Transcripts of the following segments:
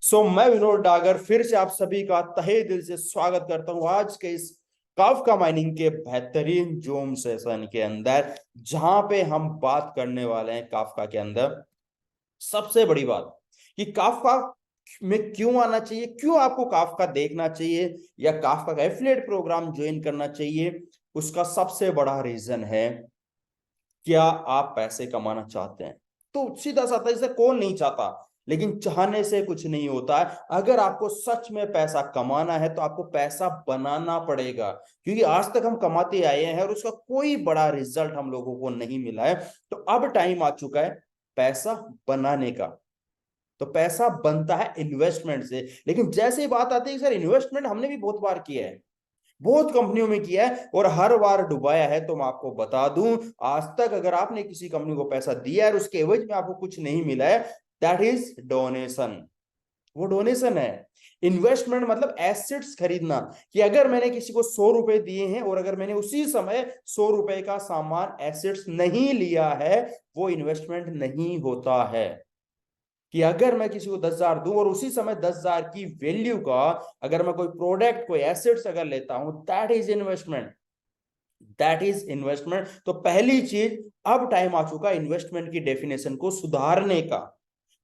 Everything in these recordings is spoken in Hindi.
मैं विनोद डागर फिर से आप सभी का तहे दिल से स्वागत करता हूं आज के इस काफका माइनिंग के बेहतरीन जूम सेशन के अंदर, जहां पे हम बात करने वाले हैं काफका के अंदर सबसे बड़ी बात कि काफका में क्यों आना चाहिए, क्यों आपको काफका देखना चाहिए या काफका का एफिलिएट प्रोग्राम ज्वाइन करना चाहिए। उसका सबसे बड़ा रीजन है, क्या आप पैसे कमाना चाहते हैं? तो सीधा साधा, इसे कौन नहीं चाहता, लेकिन चाहने से कुछ नहीं होता है। अगर आपको सच में पैसा कमाना है तो आपको पैसा बनाना पड़ेगा, क्योंकि आज तक हम कमाते आए हैं और उसका कोई बड़ा रिजल्ट हम लोगों को नहीं मिला है। तो अब टाइम आ चुका है पैसा बनाने का। तो पैसा बनता है इन्वेस्टमेंट से, लेकिन जैसे ही बात आती है सर, इन्वेस्टमेंट हमने भी बहुत बार किया है, बहुत कंपनियों में किया है और हर बार डुबाया है। तो मैं आपको बता दूं, आज तक अगर आपने किसी कंपनी को पैसा दिया है और उसके एवज में आपको कुछ नहीं मिला है, दैट इज डोनेशन। वो डोनेशन है। इन्वेस्टमेंट मतलब एसेट्स खरीदना, कि अगर मैंने किसी को 100 रुपए दिए हैं और अगर मैंने उसी समय 100 रुपए का सामान एसेट्स नहीं लिया है, वो इन्वेस्टमेंट नहीं होता है। कि अगर मैं किसी को 10,000 दूं और उसी समय 10,000 की वैल्यू का अगर मैं कोई प्रोडक्ट, कोई एसेट्स अगर लेता हूं, that is investment. That is investment. तो पहली चीज, अब टाइम आ चुका है इन्वेस्टमेंट की डेफिनेशन को सुधारने का।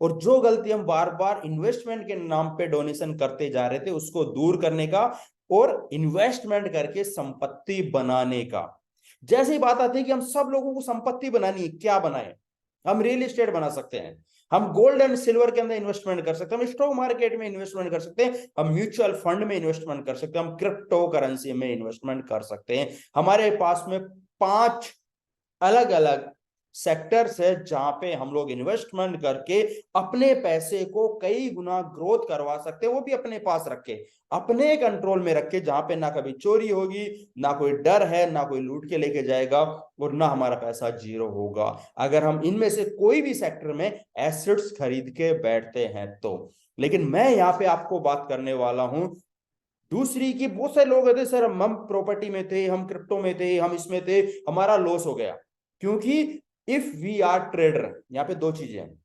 और जो गलती हम बार बार इन्वेस्टमेंट के नाम पे डोनेशन करते जा रहे थे, उसको दूर करने का और इन्वेस्टमेंट करके संपत्ति बनाने का। जैसे ही बात आती है कि हम सब लोगों को संपत्ति बनानी है, क्या बनाए? हम रियल एस्टेट बना सकते हैं, हम गोल्ड एंड सिल्वर के अंदर इन्वेस्टमेंट कर सकते हैं, हम स्टॉक मार्केट में इन्वेस्टमेंट कर सकते हैं, हम म्यूचुअल फंड में इन्वेस्टमेंट कर सकते हैं, हम क्रिप्टो करेंसी में इन्वेस्टमेंट कर सकते हैं। हमारे पास में 5 अलग अलग सेक्टर्स है जहां पे हम लोग इन्वेस्टमेंट करके अपने पैसे को कई गुना ग्रोथ करवा सकते हैं, वो भी अपने पास रखे, अपने कंट्रोल में रखे, जहां पे ना कभी चोरी होगी, ना कोई डर है, ना कोई लूट के लेके जाएगा और ना हमारा पैसा जीरो होगा, अगर हम इनमें से कोई भी सेक्टर में एसेट्स खरीद के बैठते हैं तो। लेकिन मैं यहाँ पे आपको बात करने वाला हूं दूसरी, की बहुत सारे लोग कहते सर हम प्रॉपर्टी में थे, हम क्रिप्टो में थे, हम इसमें थे, हमारा लॉस हो गया। क्योंकि इफ वी आर ट्रेडर, यहाँ पे दो चीजें हैं।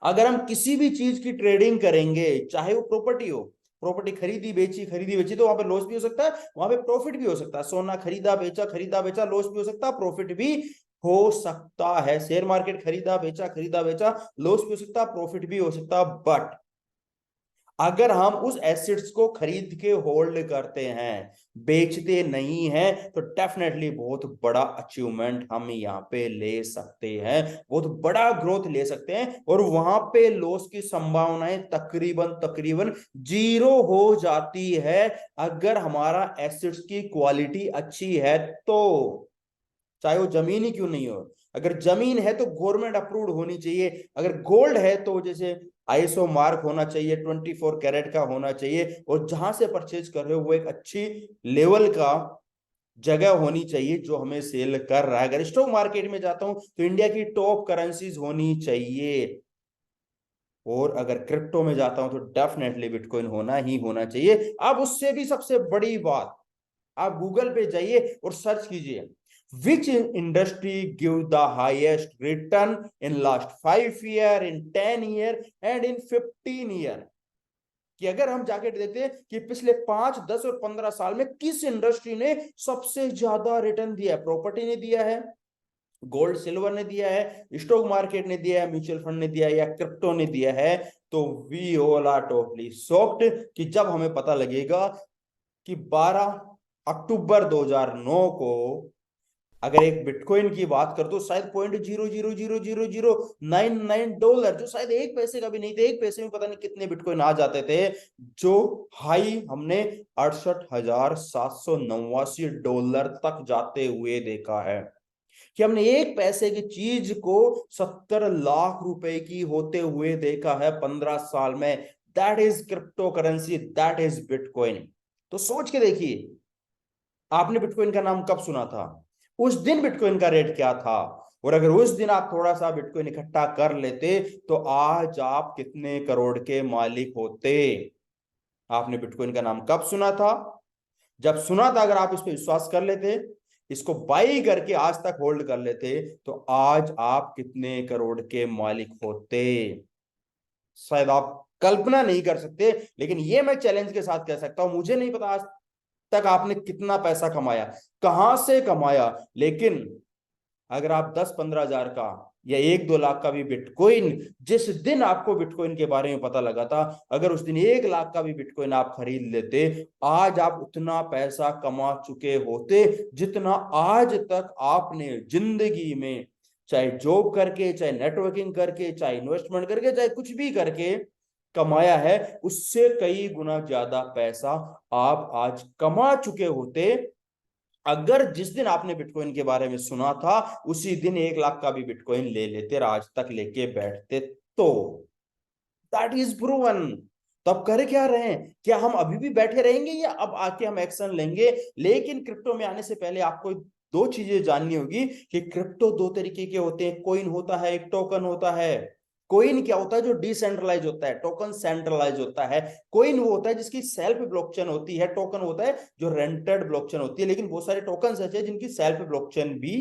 अगर हम किसी भी चीज की ट्रेडिंग करेंगे, चाहे वो प्रॉपर्टी हो, प्रॉपर्टी खरीदी बेची, तो वहां पे लॉस भी हो सकता है, वहां पे प्रॉफिट भी हो सकता है। सोना खरीदा बेचा लॉस भी हो सकता है, प्रॉफिट भी हो सकता है। शेयर मार्केट खरीदा बेचा लॉस भी हो सकता है, प्रॉफिट भी हो सकता है। बट अगर हम उस एसेट्स को खरीद के होल्ड करते हैं, बेचते नहीं हैं, तो डेफिनेटली बहुत बड़ा अचीवमेंट हम यहाँ पे ले सकते हैं, बहुत बड़ा ग्रोथ ले सकते हैं और वहां पे लॉस की संभावनाएं तकरीबन तकरीबन जीरो हो जाती है, अगर हमारा एसेट्स की क्वालिटी अच्छी है तो। चाहे वो जमीन ही क्यों नहीं हो, अगर जमीन है तो गवर्नमेंट अप्रूव्ड होनी चाहिए, अगर गोल्ड है तो जैसे आईएसओ मार्क होना चाहिए, 24 कैरेट का होना चाहिए, और जहां से परचेज कर रहे हो वो एक अच्छी लेवल का जगह होनी चाहिए जो हमें सेल कर रहा है। अगर स्टॉक मार्केट में जाता हूं तो इंडिया की टॉप करेंसीज होनी चाहिए, और अगर क्रिप्टो में जाता हूं तो डेफिनेटली बिटकॉइन होना ही होना चाहिए। अब उससे भी सबसे बड़ी बात, आप गूगल पे जाइए और सर्च कीजिए, विच industry give the highest return in last 5 year, in 10 year and in 15 year. कि अगर हम जाके देखते हैं कि पिछले 5, 10 और 15 साल में किस इंडस्ट्री ने सबसे ज्यादा रिटर्न दिया है, प्रॉपर्टी ने दिया है, गोल्ड सिल्वर ने दिया है, स्टॉक मार्केट ने दिया है, म्यूचुअल फंड ने दिया है, या क्रिप्टो ने दिया है। तो we all are totally shocked कि जब हमें पता लगेगा कि 12 अक्टूबर 2009 को अगर एक बिटकॉइन की बात कर तो शायद $0.0000099, जो शायद एक पैसे का भी नहीं थे, एक पैसे में पता नहीं कितने बिटकॉइन आ जाते थे, जो हाई हमने $68,789 तक जाते हुए देखा है। कि हमने एक पैसे की चीज को 70 लाख रुपए की होते हुए देखा है 15 साल में। That is crypto currency, that is bitcoin. तो सोच के देखिए, आपने बिटकॉइन का नाम कब सुना था? उस दिन बिटकॉइन का रेट क्या था? और अगर उस दिन आप थोड़ा सा बिटकॉइन इकट्ठा कर लेते तो आज आप कितने करोड़ के मालिक होते? आपने बिटकॉइन का नाम कब सुना था? जब सुना था, अगर आप इस पर विश्वास कर लेते, इसको बाई करके आज तक होल्ड कर लेते, तो आज आप कितने करोड़ के मालिक होते? शायद आप कल्पना नहीं कर सकते, लेकिन ये मैं चैलेंज के साथ कह सकता हूं, मुझे नहीं पता आज तक आपने कितना पैसा कमाया, कहां से कमाया, लेकिन अगर आप 10-15 हजार का या 1-2 लाख का भी बिटकॉइन, जिस दिन आपको बिटकॉइन के बारे में पता लगा था, अगर उस दिन 1 लाख का भी बिटकॉइन आप खरीद लेते, आज आप उतना पैसा कमा चुके होते जितना आज तक आपने जिंदगी में, चाहे जॉब करके, चाहे नेटवर्किंग करके, चाहे इन्वेस्टमेंट करके, चाहे कुछ भी करके कमाया है, उससे कई गुना ज्यादा पैसा आप आज कमा चुके होते, अगर जिस दिन आपने बिटकॉइन के बारे में सुना था उसी दिन 1 लाख का भी बिटकॉइन ले लेते और आज तक लेके बैठते, तो दैट इज प्रूवन। तो अब कर क्या रहे हैं, क्या हम अभी भी बैठे रहेंगे या अब आके हम एक्शन लेंगे? लेकिन क्रिप्टो में आने से पहले आपको दो चीजें जाननी होगी कि क्रिप्टो दो तरीके के होते हैं, कोइन होता है, एक टोकन होता है। कोइन क्या होता है? जो डिसेंट्रलाइज होता है। टोकन सेंट्रलाइज होता है। कोइन वो होता है जिसकी सेल्फ ब्लॉकचेन होती है। टोकन होता है जो रेंटेड ब्लॉकचेन होती है। लेकिन बहुत सारे टोकन ऐसे हैं जिनकी सेल्फ ब्लॉकचेन भी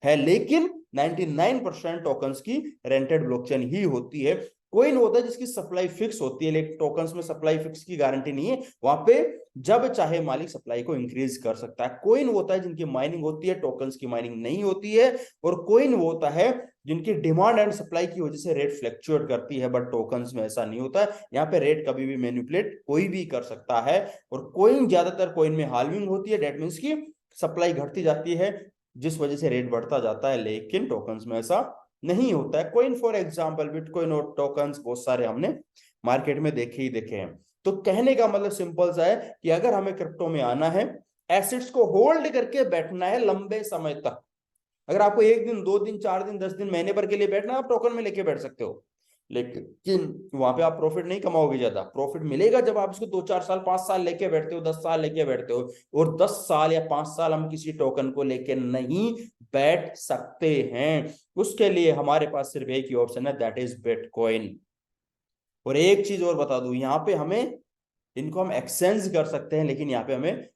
है, लेकिन 99% टोकन्स की रेंटेड ब्लॉकचेन ही होती है। कोइन होता है जिसकी सप्लाई फिक्स होती है, लेकिन टोकन्स में सप्लाई फिक्स की गारंटी नहीं है, वहां पे जब चाहे मालिक सप्लाई को इंक्रीज कर सकता है। कोइन होता है जिनकी माइनिंग होती है, टोकन्स की माइनिंग नहीं होती है। और कोइन वो होता है जिनकी डिमांड एंड सप्लाई की वजह से रेट फ्लक्चुएट करती है, बट टोकन्स में ऐसा नहीं होता है। यहाँ पे रेट कभी भी मैनिपुलेट कोई भी कर सकता है। और कोइन ज्यादातर कोइन में हाल्विंग होती है, डेट मीन्स की सप्लाई घटती जाती है जिस वजह से रेट बढ़ता जाता है, लेकिन टोकन्स में ऐसा नहीं होता है। कोइन फॉर एग्जांपल बिटकॉइन और टोकन्स बहुत सारे हमने मार्केट में देखे ही देखे हैं। तो कहने का मतलब सिंपल सा है कि अगर हमें क्रिप्टो में आना है, एसेट्स को होल्ड करके बैठना है लंबे समय तक। अगर आपको 1 दिन, 2 दिन, 4 दिन, 10 दिन, महीने भर के लिए बैठना, आप टोकन में लेके बैठ सकते हो, लेकिन वहां पे आप प्रॉफिट नहीं कमाओगे। ज्यादा प्रॉफिट मिलेगा जब आप इसको 2-4 साल, 5 साल लेके बैठते हो, 10 साल लेके बैठते हो। और 10 साल या 5 साल हम किसी टोकन को लेके नहीं बैठ सकते हैं। उसके लिए हमारे पास सिर्फ एक ही ऑप्शन है, दैट इज बिटकॉइन। और एक चीज और बता दूं, यहाँ पे हमें इनको हम एक्सचेंज कर सकते हैं, लेकिन यहाँ पे हमें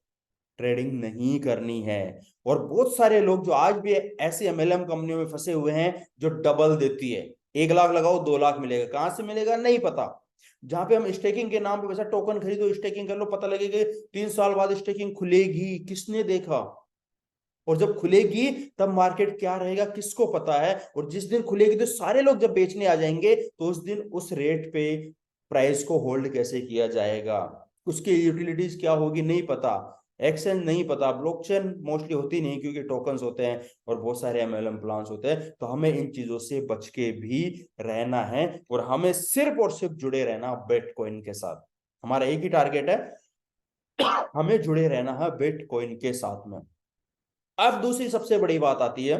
ट्रेडिंग नहीं करनी है। और बहुत सारे लोग जो आज भी ऐसी एमएलएम कंपनियों में फंसे हुए हैं जो डबल देती है, 1 लाख लगाओ 2 लाख मिलेगा, कहां से मिलेगा नहीं पता। जहां पे हम स्टेकिंग के नाम पे वैसा टोकन खरीदो, स्टेकिंग कर लो, पता लगेगा 3 साल बाद स्टेकिंग खुलेगी, किसने देखा? और जब खुलेगी तब मार्केट क्या रहेगा किसको पता है? और जिस दिन खुलेगी तो सारे लोग जब बेचने आ जाएंगे, तो उस दिन उस रेट पे प्राइस को होल्ड कैसे किया जाएगा, उसकी यूटिलिटीज क्या होगी नहीं पता, एक्सचेंज नहीं पता, ब्लॉकचेन मोस्टली होती नहीं क्योंकि टोकन्स होते हैं और बहुत सारे एमएलएम प्लान्स होते हैं। तो हमें इन चीजों से बच के भी रहना है और हमें सिर्फ और सिर्फ जुड़े रहना बिटकॉइन के साथ। हमारा एक ही टारगेट है, हमें जुड़े रहना है बिटकॉइन के साथ में। अब दूसरी सबसे बड़ी बात आती है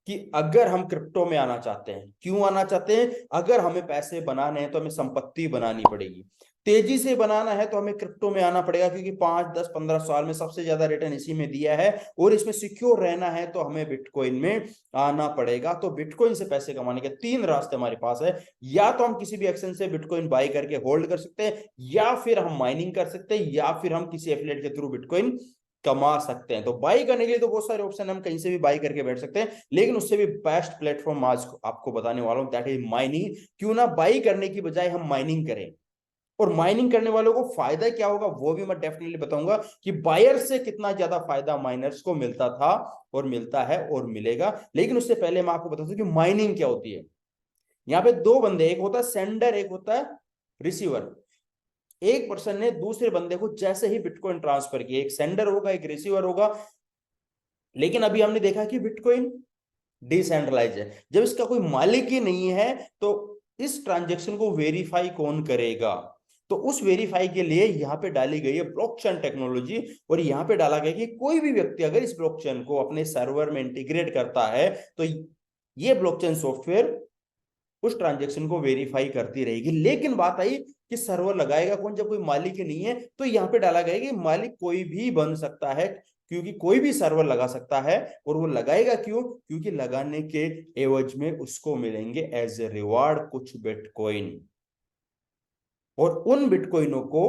कि अगर हम क्रिप्टो में आना चाहते हैं, क्यों आना चाहते हैं? अगर हमें पैसे बनाने हैं तो हमें संपत्ति बनानी पड़ेगी, तेजी से बनाना है तो हमें क्रिप्टो में आना पड़ेगा, क्योंकि 5, 10, 15 साल में सबसे ज्यादा रिटर्न इसी में दिया है। और इसमें सिक्योर रहना है तो हमें बिटकॉइन में आना पड़ेगा। तो बिटकॉइन से पैसे कमाने के 3 रास्ते हमारे पास है। या तो हम किसी भी एक्सचेंज से बिटकॉइन बाई करके होल्ड कर सकते हैं, या फिर हम माइनिंग कर सकते हैं, या फिर हम किसी एफिलिएट के थ्रू बिटकॉइन कमा सकते हैं। तो बाई करने के लिए तो बहुत सारे ऑप्शन है, हम कहीं से भी बाई करके बैठ सकते हैं, लेकिन उससे भी बेस्ट प्लेटफॉर्म आज आपको बताने वाला हूं, दैट इज माइनिंग। क्यों ना बाई करने की बजाय हम माइनिंग करें? और माइनिंग करने वालों को फायदा क्या होगा वो भी मैं डेफिनेटली बताऊंगा कि बायर से कितना ज्यादा फायदा माइनर्स को मिलता था और मिलता है और मिलेगा। लेकिन उससे पहले मैं आपको बता दूं कि माइनिंग क्या होती है। यहाँ पे दो बंदे, एक होता है सेंडर, एक होता है रिसीवर। एक पर्सन ने दूसरे बंदे को जैसे ही बिटकॉइन ट्रांसफर किया, एक सेंडर होगा एक रिसीवर होगा। लेकिन अभी हमने देखा कि बिटकॉइन डिसेंट्रलाइज है, जब इसका कोई मालिक ही नहीं है तो इस ट्रांजेक्शन को वेरीफाई कौन करेगा? तो उस वेरीफाई के लिए यहां पे डाली गई है ब्लॉकचेन टेक्नोलॉजी। और यहां पे डाला गया कि कोई भी व्यक्ति अगर इस ब्लॉकचेन को अपने सर्वर में इंटीग्रेट करता है तो ये ब्लॉकचेन सॉफ्टवेयर उस ट्रांजेक्शन को वेरीफाई करती रहेगी। लेकिन बात आई कि सर्वर लगाएगा कौन जब कोई मालिक ही नहीं है? तो यहां पे डाला गया कि मालिक कोई भी बन सकता है, क्योंकि कोई भी सर्वर लगा सकता है। और वो लगाएगा क्यों? क्योंकि लगाने के एवज में उसको मिलेंगे एज ए रिवार्ड कुछ बिटकॉइन। और उन बिटकॉइनों को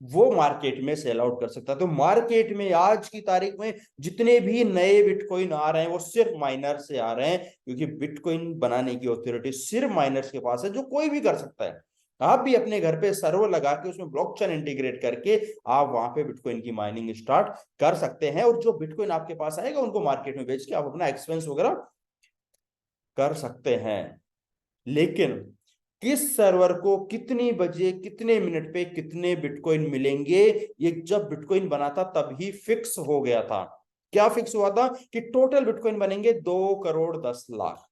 वो मार्केट में सेल आउट कर सकता है। तो मार्केट में आज की तारीख में जितने भी नए बिटकॉइन आ रहे हैं वो सिर्फ माइनर से आ रहे हैं, क्योंकि बिटकॉइन बनाने की ऑथोरिटी सिर्फ माइनर्स के पास है, जो कोई भी कर सकता है। आप भी अपने घर पे सर्वर लगा के उसमें ब्लॉकचेन इंटीग्रेट करके आप वहां पे बिटकॉइन की माइनिंग स्टार्ट कर सकते हैं, और जो बिटकॉइन आपके पास आएगा उनको मार्केट में बेच के आप अपना एक्सपेंस वगैरह कर सकते हैं। लेकिन किस सर्वर को कितनी बजे कितने मिनट पे कितने बिटकॉइन मिलेंगे, ये जब बिटकॉइन बना था तब ही फिक्स हो गया था। क्या फिक्स हुआ था कि टोटल बिटकॉइन बनेंगे 2 करोड़ 10 लाख।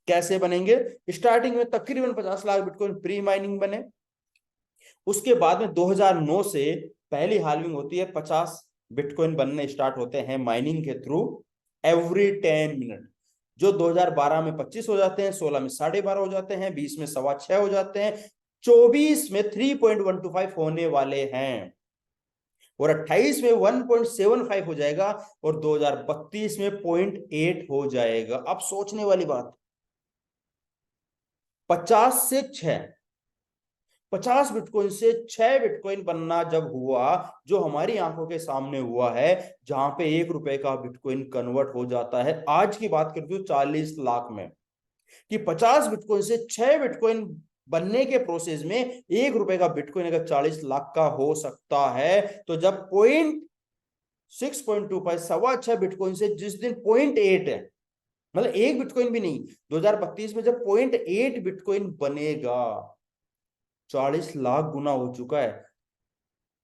कैसे बनेंगे? स्टार्टिंग में तकरीबन 50 लाख बिटकॉइन प्री माइनिंग बने, उसके बाद में 2009 से पहली हाल्विंग होती है, 50 बिटकॉइन बनने स्टार्ट होते हैं माइनिंग के थ्रू एवरी 10 मिनट। जो 2012 में 25 हो जाते हैं, 16 में 12.5 हो जाते हैं, 20 में 6.25 हो जाते हैं, 24 में 3.125 होने वाले हैं, और 28 में 1.75 हो जाएगा, और 2032 में 0.8 हो जाएगा। अब सोचने वाली बात, 50 से 6, 50 बिटकॉइन से 6 बिटकॉइन बनना जब हुआ, जो हमारी आंखों के सामने हुआ है, जहां पे 1 रुपए का बिटकॉइन कन्वर्ट हो जाता है, आज की बात करते हो 40 लाख में, कि 50 बिटकॉइन से 6 बिटकॉइन बनने के प्रोसेस में 1 रुपए का बिटकॉइन अगर 40 लाख का हो सकता है, तो जब 0.625 6.25 बिटकॉइन से जिस दिन 0.8 है, मतलब एक बिटकॉइन भी नहीं, 2032 में जब 0.8 बिटकॉइन बनेगा, 40 लाख गुना हो चुका है।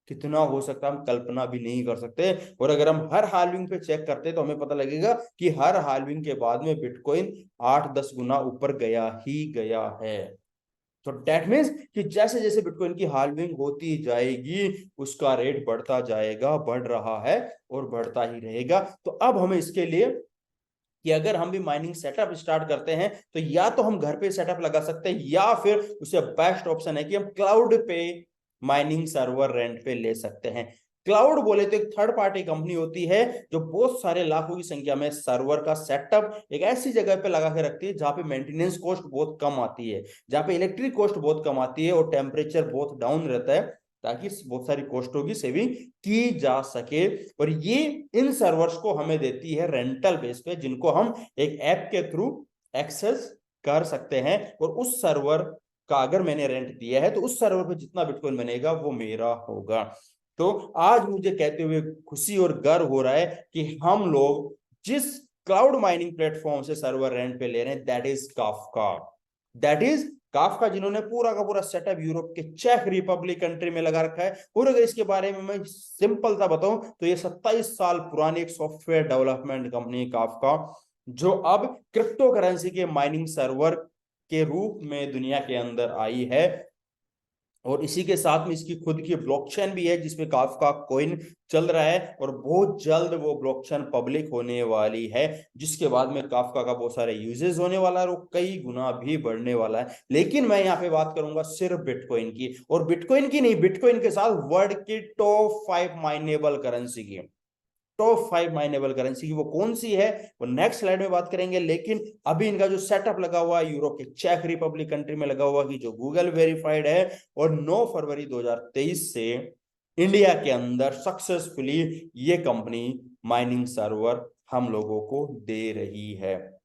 कितना हो सकता है हम कल्पना भी नहीं कर सकते। और अगर हम हर हाल्विंग पे चेक करते तो हमें पता लगेगा कि हर हाल्विंग के बाद में बिटकॉइन 8-10 गुना ऊपर गया ही गया है। तो डेट मीन्स कि जैसे जैसे बिटकॉइन की हाल्विंग होती जाएगी उसका रेट बढ़ता जाएगा, बढ़ रहा है और बढ़ता ही रहेगा। तो अब हमें इसके लिए कि अगर हम भी माइनिंग सेटअप स्टार्ट करते हैं तो या तो हम घर पे सेटअप लगा सकते हैं, या फिर उससे बेस्ट ऑप्शन है कि हम क्लाउड पे माइनिंग सर्वर रेंट पे ले सकते हैं। क्लाउड बोले तो एक थर्ड पार्टी कंपनी होती है जो बहुत सारे लाखों की संख्या में सर्वर का सेटअप एक ऐसी जगह पे लगा के रखती है जहां पे मेंटेनेंस कॉस्ट बहुत कम आती है, जहां पे इलेक्ट्रिक कॉस्ट बहुत कम आती है और टेम्परेचर बहुत डाउन रहता है, ताकि बहुत सारी कॉस्टों की सेविंग की जा सके। और ये इन सर्वर्स को हमें देती है रेंटल बेस पे, जिनको हम एक ऐप के थ्रू एक्सेस कर सकते हैं, और उस सर्वर का अगर मैंने रेंट दिया है तो उस सर्वर पे जितना बिटकॉइन बनेगा वो मेरा होगा। तो आज मुझे कहते हुए खुशी और गर्व हो रहा है कि हम लोग जिस क्लाउड माइनिंग प्लेटफॉर्म से सर्वर रेंट पे ले रहे हैं, that is Kafka. That is Kafka, जिन्होंने पूरा का पूरा सेटअप यूरोप के चेक रिपब्लिक कंट्री में लगा रखा है। और अगर इसके बारे में मैं सिंपल सा बताऊं तो ये 27 साल पुरानी एक सॉफ्टवेयर डेवलपमेंट कंपनी काफका, जो अब क्रिप्टो करेंसी के माइनिंग सर्वर के रूप में दुनिया के अंदर आई है। और इसी के साथ में इसकी खुद की ब्लॉकचेन भी है जिसमें काफका कॉइन चल रहा है, और बहुत जल्द वो ब्लॉकचेन पब्लिक होने वाली है, जिसके बाद में काफका का बहुत सारे यूजेस होने वाला है और कई गुना भी बढ़ने वाला है। लेकिन मैं यहाँ पे बात करूंगा सिर्फ बिटकॉइन की, और बिटकॉइन की नहीं, बिटकॉइन के साथ वर्ल्ड की टॉप 5 माइनेबल करेंसी की। टॉप 5 माइनेबल करेंसी की वो कौन सी है वो नेक्स्ट स्लाइड में बात करेंगे। लेकिन अभी इनका जो सेटअप लगा हुआ है यूरोप के चेक रिपब्लिक कंट्री में लगा हुआ, कि जो गूगल वेरीफाइड है, और 9 फरवरी 2023 से इंडिया के अंदर सक्सेसफुली ये कंपनी माइनिंग सर्वर हम लोगों को दे रही है।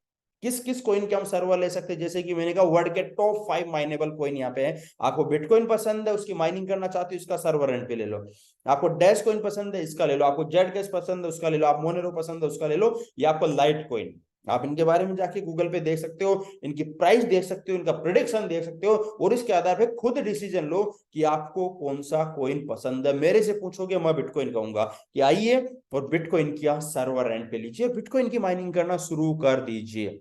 किस किस कॉइन के हम सर्वर ले सकते हैं, जैसे कि मैंने कहा वर्ल्ड के टॉप 5 माइनेबल कॉइन यहाँ पे है। आपको बिटकॉइन पसंद है, उसकी माइनिंग करना चाहते हो, इसका सर्वर रेंट पे ले लो। आपको डैश कॉइन पसंद है, इसका ले लो। आपको जेड गैस पसंद है, उसका ले लो। आप मोनेरो पसंद है, उसका ले लो। या आपको लाइट कॉइन, आप इनके बारे में जाके गूगल पे देख सकते हो, इनकी प्राइस देख सकते हो, इनका प्रिडिक्शन देख सकते हो, और इसके आधार पे खुद डिसीजन लो कि आपको कौन सा कॉइन पसंद है। मेरे से पूछोगे मैं बिटकॉइन कहूंगा कि आइए और बिटकॉइन का सर्वर रेंट पे लीजिए, बिटकॉइन की माइनिंग करना शुरू कर दीजिए।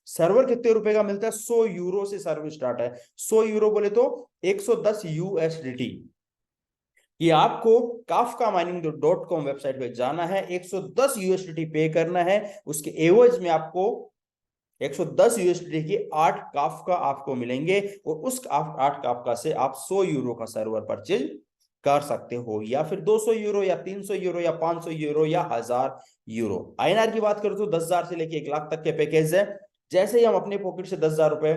सर्वर कितने रुपए का मिलता है? 100 यूरो से सर्वर स्टार्ट है। 100 यूरो बोले तो 110 यूएसडीटी। ये आपको Kafka mining dot com website पे जाना है, 110 यूएसडीटी पे करना है, उसके एवज में आपको 110 यूएसडीटी के 8 काफका आपको मिलेंगे, और उस 8 काफका से आप 100 यूरो का सर्वर परचेज कर सकते हो, या फिर 200 यूरो या 300 यूरो या 500 यूरो या 1000 यूरो। आईएनआर की बात करूं तो 10,000 से लेके 1 लाख तक के पैकेज है। जैसे ही हम अपने पॉकेट से 10,000 रुपए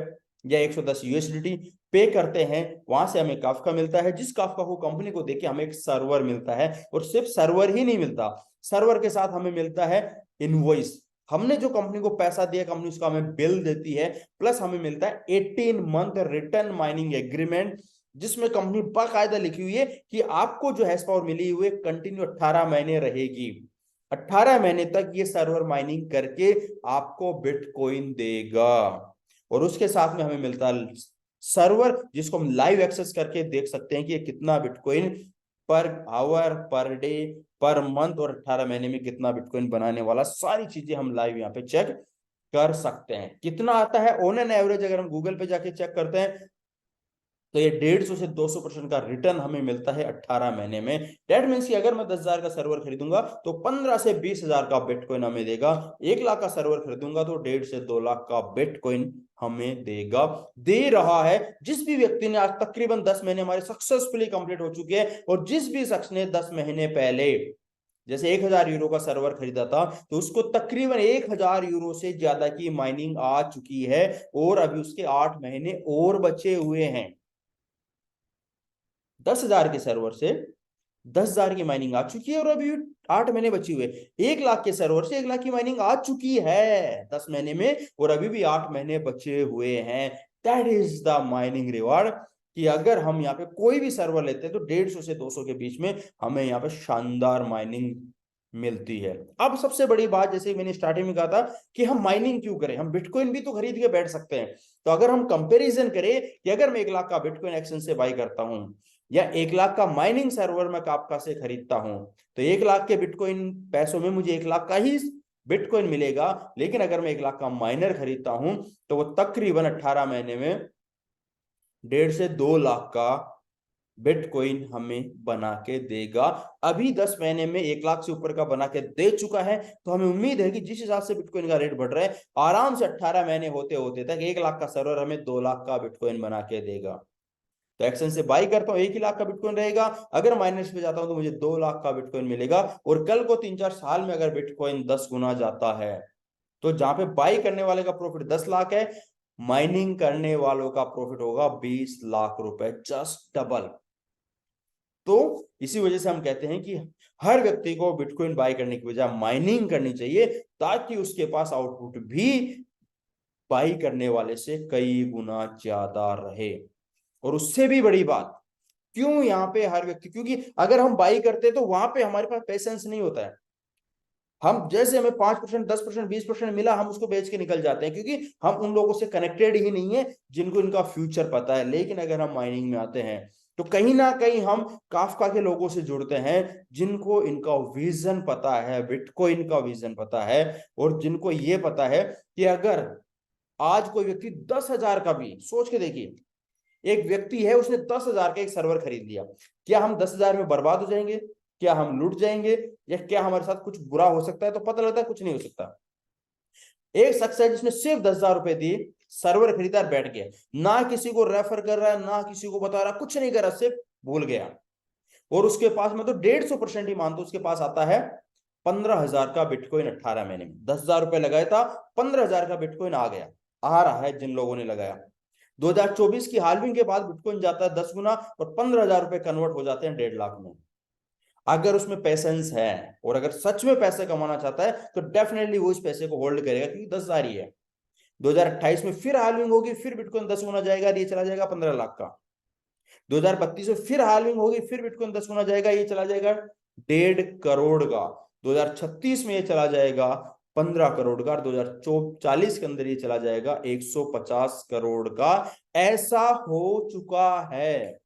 या 110 यूएसडीटी पे करते हैं, वहां से हमें काफका मिलता है। जिस काफका को कंपनी को देके हमें एक सर्वर मिलता है, और सिर्फ सर्वर ही नहीं मिलता, सर्वर के साथ हमें मिलता है इनवॉइस। हमने जो कंपनी को पैसा दिया, कंपनी उसका हमें बिल देती है, प्लस हमें मिलता है 18 मंथ रिटर्न माइनिंग एग्रीमेंट, जिसमें कंपनी बाकायदा लिखी हुई है कि आपको जो हैश पावर मिली हुई है कंटिन्यू 18 महीने रहेगी। 18 महीने तक ये सर्वर माइनिंग करके आपको बिटकॉइन देगा। और उसके साथ में हमें मिलता है सर्वर, जिसको हम लाइव एक्सेस करके देख सकते हैं कि ये कितना bitcoin per hour, per day, per month, और 18 महीने में कितना बिटकॉइन बनाने वाला, सारी चीजें हम लाइव यहाँ पे चेक कर सकते हैं। कितना आता है ऑन एन एवरेज, अगर हम गूगल पे जाके चेक करते हैं तो ये 150 से 200% का रिटर्न हमें मिलता है 18 महीने में। डेट मीन्स कि अगर मैं 10,000 का सर्वर खरीदूंगा तो 15 से 20,000 का बिटकॉइन हमें देगा। 1 लाख का सर्वर खरीदूंगा तो 1.5 से 2 लाख का बिटकॉइन हमें देगा, दे रहा है। जिस भी व्यक्ति ने आज तकरीबन 10 महीने हमारे सक्सेसफुली कंप्लीट हो चुके हैं, और जिस भी शख्स ने 10 महीने पहले जैसे 1,000 यूरो का सर्वर खरीदा था, तो उसको तकरीबन 1,000 यूरो से ज्यादा की माइनिंग आ चुकी है, और अभी उसके 8 महीने और बचे हुए हैं। 10,000 के सर्वर से 10,000 की माइनिंग आ चुकी है, और अभी 8 महीने बची हुए। 1 लाख के सर्वर से 1 लाख की माइनिंग आ चुकी है 10 महीने में, और अभी भी 8 महीने बचे हुए हैं। That is the mining reward, कि अगर हम यहाँ पे कोई भी सर्वर लेते हैं तो 150 से 200 के बीच में हमें यहाँ पे शानदार माइनिंग मिलती है। अब सबसे बड़ी बात, जैसे मैंने स्टार्टिंग में कहा था कि हम माइनिंग क्यों करें, हम बिटकॉइन भी तो खरीद के बैठ सकते हैं। तो अगर हम कंपैरिजन करें कि अगर मैं 1 लाख का बिटकॉइन एक्सचेंज से बाई करता हूं, या 1 लाख का माइनिंग सर्वर मैं काफका से खरीदता हूं, तो 1 लाख के बिटकॉइन पैसों में मुझे 1 लाख का ही बिटकॉइन मिलेगा। लेकिन अगर मैं 1 लाख का माइनर खरीदता हूं तो वो तकरीबन 18 महीने में 1.5 से 2 लाख का बिटकॉइन हमें बना के देगा। अभी 10 महीने में 1 लाख से ऊपर का बना के दे चुका है। तो हमें उम्मीद है कि जिस हिसाब से बिटकॉइन का रेट बढ़ रहा है, आराम से 18 महीने होते होते तक 1 लाख का सर्वर हमें 2 लाख का बिटकॉइन बना के देगा। तो एक्सचेंज से बाई करता हूं 1 ही लाख का बिटकॉइन रहेगा, अगर माइनस पे जाता हूं तो मुझे 2 लाख का बिटकॉइन मिलेगा। और कल को 3-4 साल में अगर बिटकॉइन 10 गुना जाता है, तो जहां पे बाई करने वाले का प्रॉफिट 10 लाख है, माइनिंग करने वालों का प्रॉफिट होगा 20 लाख रुपए, जस्ट डबल। तो इसी वजह से हम कहते हैं कि हर व्यक्ति को बिटकॉइन बाय करने की बजाय माइनिंग करनी चाहिए, ताकि उसके पास आउटपुट भी बाई करने वाले से कई गुना ज्यादा रहे। और उससे भी बड़ी बात, क्यों यहाँ पे हर व्यक्ति, क्योंकि अगर हम बाई करते हैं तो वहां पे हमारे पास पेशेंस नहीं होता है। हम जैसे हमें 5%, 10%, 20% मिला, हम उसको बेच के निकल जाते हैं, क्योंकि हम उन लोगों से कनेक्टेड ही नहीं है जिनको इनका फ्यूचर पता है। लेकिन अगर हम माइनिंग में आते हैं तो कहीं ना कहीं हम काफका के लोगों से जुड़ते हैं, जिनको इनका विजन पता है, बिटकॉइन का विजन पता है, और जिनको ये पता है कि अगर आज कोई व्यक्ति 10,000 का भी, सोच के देखिए, एक व्यक्ति है उसने 10,000 का एक सर्वर खरीद लिया, क्या हम 10,000 में बर्बाद हो जाएंगे? क्या हम लूट जाएंगे? या क्या हमारे साथ कुछ बुरा हो सकता है? तो पता लगता है कुछ नहीं हो सकता। एक शख्स है जिसने सिर्फ 10,000 रुपए दिए, सर्वर खरीदा, बैठ गया, ना किसी को रेफर कर रहा है, ना किसी को बता रहा, कुछ नहीं कर रहा, सिर्फ भूल गया। और उसके पास, मैं तो 150% ही मानता हूं, उसके पास आता है 15,000 का बिटकॉइन 18 महीने में। 10,000 रुपए लगाया था, 15,000 का बिटकॉइन आ गया, आ रहा है जिन लोगों ने लगाया। 2024 की हाल्विंग के बाद बिटकॉइन जाता है 10 गुना, और 15,000 रुपए कन्वर्ट हो जाते हैं 1.5 लाख में। अगर उसमें पेशेंस है, और अगर सच में पैसे कमाना चाहता है, तो डेफिनेटली वो इस पैसे को होल्ड करेगा, क्योंकि 10,000 ही है। 2028 में फिर हाल्विंग होगी, फिर बिटकॉइन 10 गुना जाएगा, ये चला जाएगा 15 लाख का। 2032 में फिर हाल्विंग होगी, फिर बिटकॉइन 10 गुना जाएगा, ये चला जाएगा 1.5 करोड़ का। 2036 में ये चला जाएगा 15 करोड़ का, और 2040 के अंदर ये चला जाएगा 150 करोड़ का। ऐसा हो चुका है,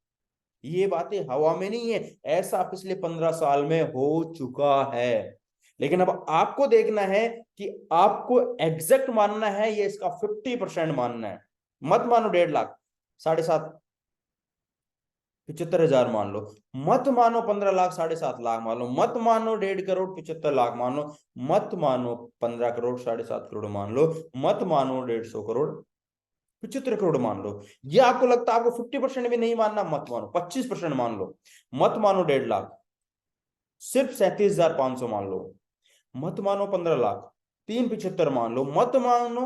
ये बातें हवा में नहीं है, ऐसा पिछले 15 साल में हो चुका है। लेकिन अब आपको देखना है कि आपको एग्जैक्ट मानना है या इसका 50% मानना है। मत मानो 1.5 लाख, 7.5, 75,000 मान लो, मत मानो 15 लाख, 7.5 लाख मान लो, मत मानो 1.5 करोड़ 75 लाख मान लो, मत मानो 15 करोड़ 7.5 करोड़ मान लो, मत मानो 150 करोड़ 75 करोड़ मान लो। ये आपको लगता है, आपको 50% भी नहीं मानना, मत मानो, 25% मान लो, मत मानो 1.5 लाख, सिर्फ 37,500 मान लो, मत मानो 15 लाख, 375 मान लो, मत मानो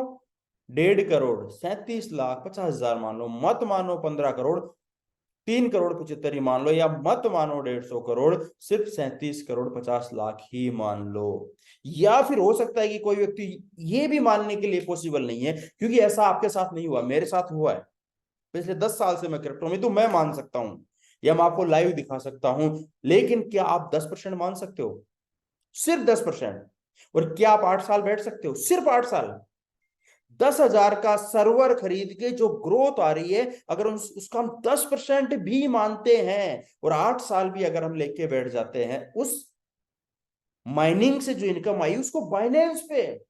1.5 करोड़, 37,50,000 मान लो, मत मानो 15 करोड़, 3 करोड़ 75 ही मान लो, या मत मानो 150 करोड़, सिर्फ 37 करोड़ 50 लाख ही मान लो। या फिर हो सकता है कि कोई व्यक्ति ये भी मानने के लिए पॉसिबल नहीं है, क्योंकि ऐसा आपके साथ नहीं हुआ, मेरे साथ हुआ है। पिछले 10 साल से मैं क्रिप्टो में, तो मैं मान सकता हूं, या मैं आपको लाइव दिखा सकता हूं। लेकिन क्या आप 10% मान सकते हो? सिर्फ 10%। और क्या आप 8 साल बैठ सकते हो? सिर्फ 8 साल। 10,000 का सर्वर खरीद के जो ग्रोथ आ रही है, अगर उसका हम 10% भी मानते हैं, और 8 साल भी अगर हम लेके बैठ जाते हैं, उस माइनिंग से जो इनकम आई उसको बाइनेंस पे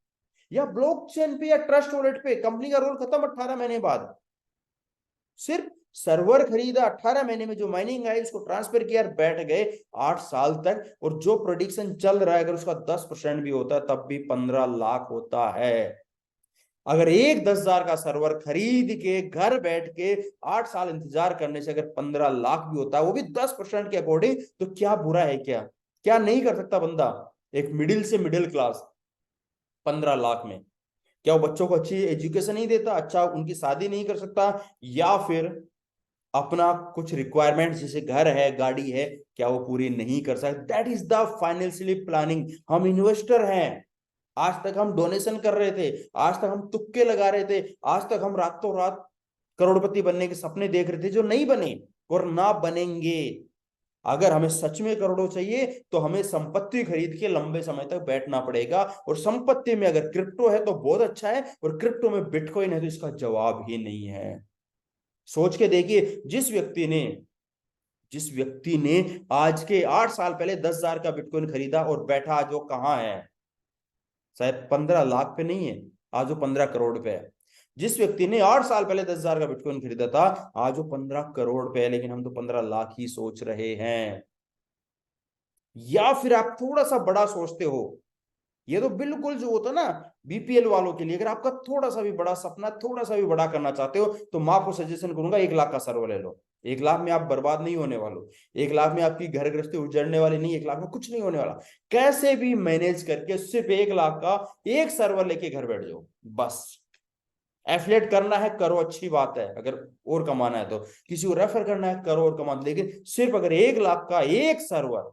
या ब्लॉकचेन पे या ट्रस्ट वॉलेट पे, कंपनी का रोल खत्म 18 महीने बाद। सिर्फ सर्वर खरीदा, 18 महीने में जो माइनिंग आई उसको ट्रांसफर किया, बैठ गए 8 साल तक। और जो प्रोडिक्शन चल रहा है, अगर उसका 10% भी होता है तब भी 15 लाख होता है। अगर एक 10,000 का सर्वर खरीद के घर बैठ के 8 साल इंतजार करने से अगर 15 लाख भी होता है, वो भी 10% के अकॉर्डिंग, तो क्या बुरा है? क्या क्या नहीं कर सकता बंदा? एक मिडिल से मिडिल क्लास 15 लाख में, क्या वो बच्चों को अच्छी एजुकेशन नहीं देता, अच्छा उनकी शादी नहीं कर सकता, या फिर अपना कुछ रिक्वायरमेंट जैसे घर है, गाड़ी है, क्या वो पूरी नहीं कर सकता? That is the financially planning. हम इन्वेस्टर हैं। आज तक हम डोनेशन कर रहे थे, आज तक हम तुक्के लगा रहे थे, आज तक हम रातों रात करोड़पति बनने के सपने देख रहे थे जो नहीं बने और ना बनेंगे। अगर हमें सच में करोड़ों चाहिए तो हमें संपत्ति खरीद के लंबे समय तक बैठना पड़ेगा। और संपत्ति में अगर क्रिप्टो है तो बहुत अच्छा है, और क्रिप्टो में बिटकॉइन है तो इसका जवाब ही नहीं है। सोच के देखिए, जिस व्यक्ति ने आज के 8 साल पहले 10,000 का बिटकॉइन खरीदा और बैठा, आज वो कहां है? शायद 15 लाख पे नहीं है, आज वो 15 करोड़ पे है। जिस व्यक्ति ने 8 साल पहले 10,000 का बिटकॉइन खरीदा था, आज वो 15 करोड़ पे है, लेकिन हम तो 15 लाख ही सोच रहे हैं। या फिर आप थोड़ा सा बड़ा सोचते हो, ये तो बिल्कुल जो होता है ना बीपीएल वालों के लिए, अगर आपका थोड़ा सा भी बड़ा सपना, थोड़ा सा भी बड़ा करना चाहते हो, तो मैं आपको सजेशन करूंगा 1 लाख का सर्वर ले लो। 1 लाख में आप बर्बाद नहीं होने वाले। 1 लाख में आपकी घर गृहस्थी उजड़ने वाली नहीं, 1 लाख में कुछ नहीं होने वाला। कैसे भी मैनेज करके सिर्फ 1 लाख का एक सर्वर लेके घर बैठ जाओ बस। एफिलेट करना है करो, अच्छी बात है, अगर और कमाना है तो किसी को रेफर करना है करो और कमा, लेकिन सिर्फ अगर 1 लाख का एक सर्वर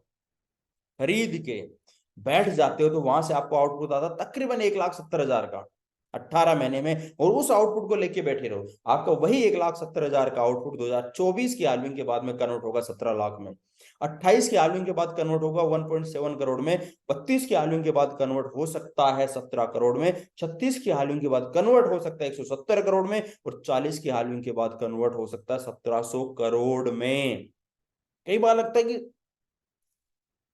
खरीद के बैठ जाते हो तो वहां से आपको आउटपुट आता तकरीबन 1,70,000 का 18 महीने में। और उस आउटपुट को लेके बैठे रहो, आपका वही 1,70,000 का आउटपुट 2024 की हाल्विंग के बाद में कन्वर्ट होगा 17 लाख में, 28 की हाल्विंग के बाद कन्वर्ट होगा 1.7 करोड़ में, 32 की हाल्विंग के बाद कन्वर्ट हो सकता है 17 करोड़ में, 36 की हाल्विंग के बाद कन्वर्ट हो सकता है 170 करोड़ में, और 40 की हाल्विंग के बाद कन्वर्ट हो सकता है 1700 करोड़ में। कई बार लगता है कि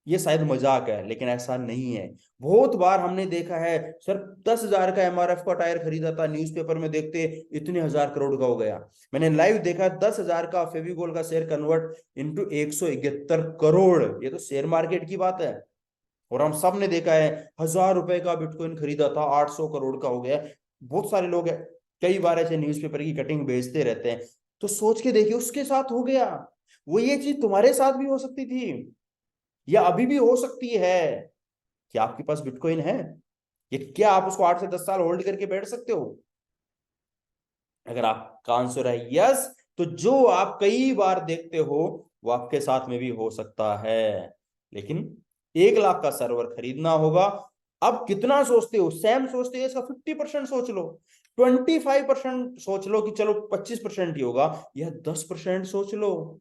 ये शायद मजाक है, लेकिन ऐसा नहीं है। बहुत बार हमने देखा है, सर 10,000 का एमआरएफ का टायर खरीदा था, न्यूज़पेपर में देखते इतने 1,000 करोड़ का हो गया। मैंने लाइव देखा 10,000 का फेविकोल का शेयर कन्वर्ट इनटू 171 करोड़। ये तो शेयर मार्केट की बात है। और हम सब ने देखा है, 1,000 रुपए का बिटकॉइन खरीदा था, 800 करोड़ का हो गया। बहुत सारे लोग है, कई बार ऐसे न्यूज़पेपर की कटिंग बेचते रहते हैं। तो सोच के देखिए, उसके साथ हो गया, वो ये चीज तुम्हारे साथ भी हो सकती थी, या अभी भी हो सकती है। क्या आपके पास बिटकॉइन है? ये क्या आप उसको 8 से 10 साल होल्ड करके बैठ सकते हो? अगर आपका आंसर है यस, तो जो आप कई बार देखते हो वो आपके साथ में भी हो सकता है। लेकिन 1 लाख का सर्वर खरीदना होगा। अब कितना सोचते हो? सेम सोचते हो? इसका 50% सोच लो, 25% सोच लो कि चलो 25% ही होगा, या 10% सोच लो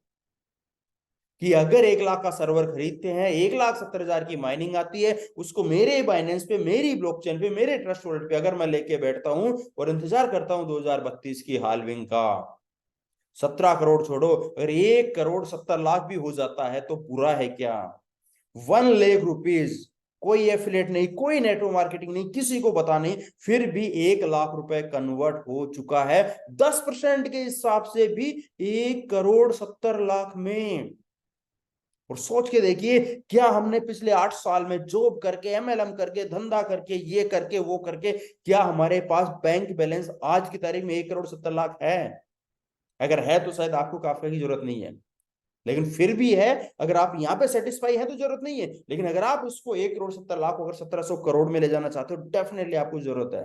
कि अगर 1 लाख का सर्वर खरीदते हैं, 1,70,000 की माइनिंग आती है, उसको मेरे बाइनेंस पे, मेरी ब्लॉकचेन पे, मेरे ट्रस्ट वॉलेट पे अगर मैं लेके बैठता हूं और इंतजार करता हूं 2032 की हाल्विंग का, 17 करोड़ छोड़ो, अगर 1,70,00,000 भी हो जाता है तो बुरा है क्या? 1 लाख रुपीज, कोई एफिलेट नहीं, कोई नेटवर्क मार्केटिंग नहीं, किसी को पता नहीं, फिर भी 1 लाख रुपए कन्वर्ट हो चुका है। 10% के हिसाब से भी 1,70,00,000 में। और सोच के देखिए, क्या हमने पिछले 8 साल में जॉब करके, एमएलएम करके, धंधा करके, ये करके, वो करके, क्या हमारे पास बैंक बैलेंस आज की तारीख में 1,70,00,000 है? अगर है तो शायद आपको काफी की जरूरत नहीं है, लेकिन फिर भी है। अगर आप यहाँ पे सेटिस्फाई है तो जरूरत नहीं है, लेकिन अगर आप उसको 1,70,00,000 को अगर 1,700 करोड़ में ले जाना चाहते हो, डेफिनेटली आपको जरूरत है।